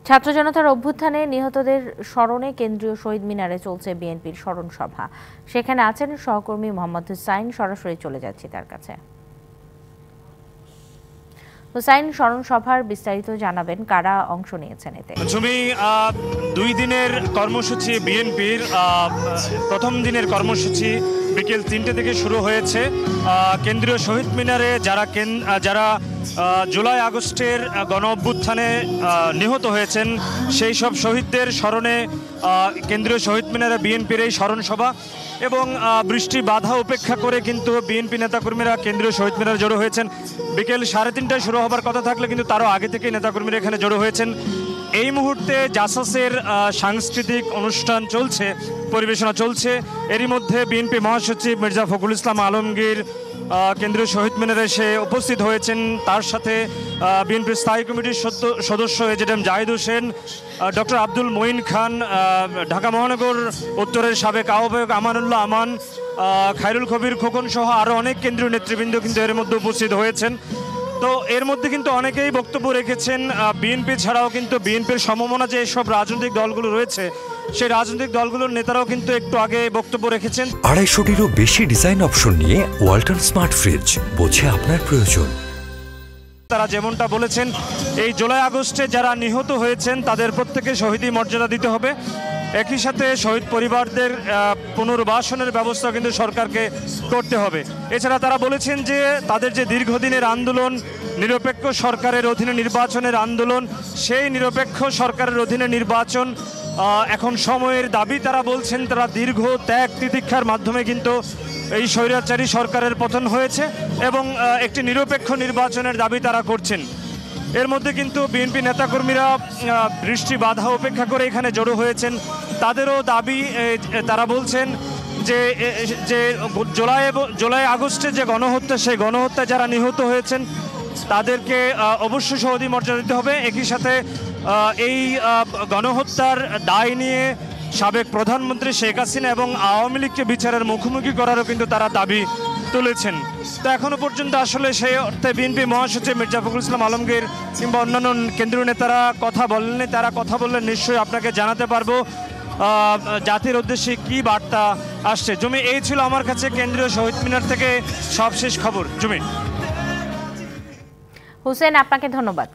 ছাত্র জনতার অভ্যুত্থানে নিহতদের স্মরণে কেন্দ্রীয় শহীদ মিনারে চলছে বিএনপির স্মরণ সভা। সেখানে আছেন সহকর্মী মোহাম্মদ হুসাইন, সরাসরি চলে যাচ্ছি তার কাছে। হুসাইন, স্মরণ সভার বিস্তারিত জানাবেন, কারা অংশ নিয়েছেন এতে? তুমি 2 দিনের কর্মসূচি বিএনপির প্রথম দিনের কর্মসূচি বিকেল 3টে থেকে শুরু হয়েছে। কেন্দ্রীয় শহীদ মিনারে যারা জুলাই আগস্টের গণ অভ্যুত্থানে নিহত হয়েছেন সেই সব শহীদদের স্মরণে কেন্দ্রীয় শহীদ মিনারে বিএনপির এই স্মরণ সভা। এবং বৃষ্টি বাধা উপেক্ষা করে কিন্তু বিএনপি নেতাকর্মীরা কেন্দ্রীয় শহীদ মিনারে জড়ো হয়েছেন। বিকেল 3:30টায় শুরু হবার কথা থাকলে কিন্তু তারও আগে থেকেই নেতাকর্মীরা এখানে জড়ো হয়েছেন। এই মুহূর্তে জাসাসের সাংস্কৃতিক অনুষ্ঠান চলছে, পরিবেশনা চলছে। এরই মধ্যে বিএনপি মহাসচিব মির্জা ফখরুল ইসলাম আলমগীর কেন্দ্রীয় শহীদ মিনারে এসে উপস্থিত হয়েছেন। তার সাথে বিএনপির স্থায়ী কমিটির সদস্য এজেডএম জাহিদ হোসেন, ডক্টর আব্দুল মঈন খান, ঢাকা মহানগর উত্তরের সাবেক আহ্বায়ক আমানুল্লাহ আমান, খায়রুল কবির খোকন সহ আরও অনেক কেন্দ্রীয় নেতৃবৃন্দ কিন্তু এর মধ্যে উপস্থিত হয়েছেন। তো এর মধ্যে কিন্তু অনেকেই বক্তব্য রেখেছেন। বিএনপি ছাড়াও কিন্তু বিএনপির সমমনা যে সব রাজনৈতিক দলগুলো রয়েছে সেই রাজনৈতিক দলগুলোর নেতারাও কিন্তু একটু আগে বক্তব্য রেখেছেন। 250-টিরও বেশি ডিজাইন অপশন নিয়ে ওয়ালটন স্মার্ট ফ্রিজ, বোঝে আপনার প্রয়োজন। তারা যেমনটা বলেছেন, এই জুলাই আগস্টে যারা নিহত হয়েছেন তাদের প্রত্যেকে শহীদি মর্যাদা দিতে হবে। একই সাথে শহীদ পরিবারদের পুনর্বাসনের ব্যবস্থা কিন্তু সরকারকে করতে হবে। এছাড়া তারা বলেছেন যে তাদের যে দীর্ঘদিনের আন্দোলন, নিরপেক্ষ সরকারের অধীনে নির্বাচনের আন্দোলন, সেই নিরপেক্ষ সরকারের অধীনে নির্বাচন এখন সময়ের দাবি। তারা বলছেন তারা দীর্ঘ ত্যাগ তিতিক্ষার মাধ্যমে কিন্তু এই স্বৈরাচারী সরকারের পতন হয়েছে এবং একটি নিরপেক্ষ নির্বাচনের দাবি তারা করছেন। এর মধ্যে কিন্তু বিএনপি নেতাকর্মীরা বৃষ্টি বাধা উপেক্ষা করে এখানে জড়ো হয়েছেন। তাদেরও দাবি, তারা বলছেন যে জুলাই আগস্টে যে গণহত্যা, সেই গণহত্যায় যারা নিহত হয়েছেন তাদেরকে অবশ্যই শহীদ মর্যাদা দিতে হবে। একই সাথে এই গণহত্যার দায় নিয়ে সাবেক প্রধানমন্ত্রী শেখ হাসিনা এবং আওয়ামী লীগকে বিচারের মুখোমুখি করারও কিন্তু তারা দাবি তুলেছেন। তো এখনো পর্যন্ত আসলে সেই অর্থে বিএনপি মহাসচিব মির্জা ফখরুল ইসলাম আলমগীর কিংবা অন্যান্য কেন্দ্রীয় নেতারা কথা বলেননি। তারা কথা বললে নিশ্চয়ই আপনাকে জানাতে পারবো জাতির উদ্দেশ্যে কি বার্তা আসছে। জমি, এই ছিল আমার কাছে কেন্দ্রীয় শহীদ মিনার থেকে সবশেষ খবর। জমি, হুসেন, আপনাকে ধন্যবাদ।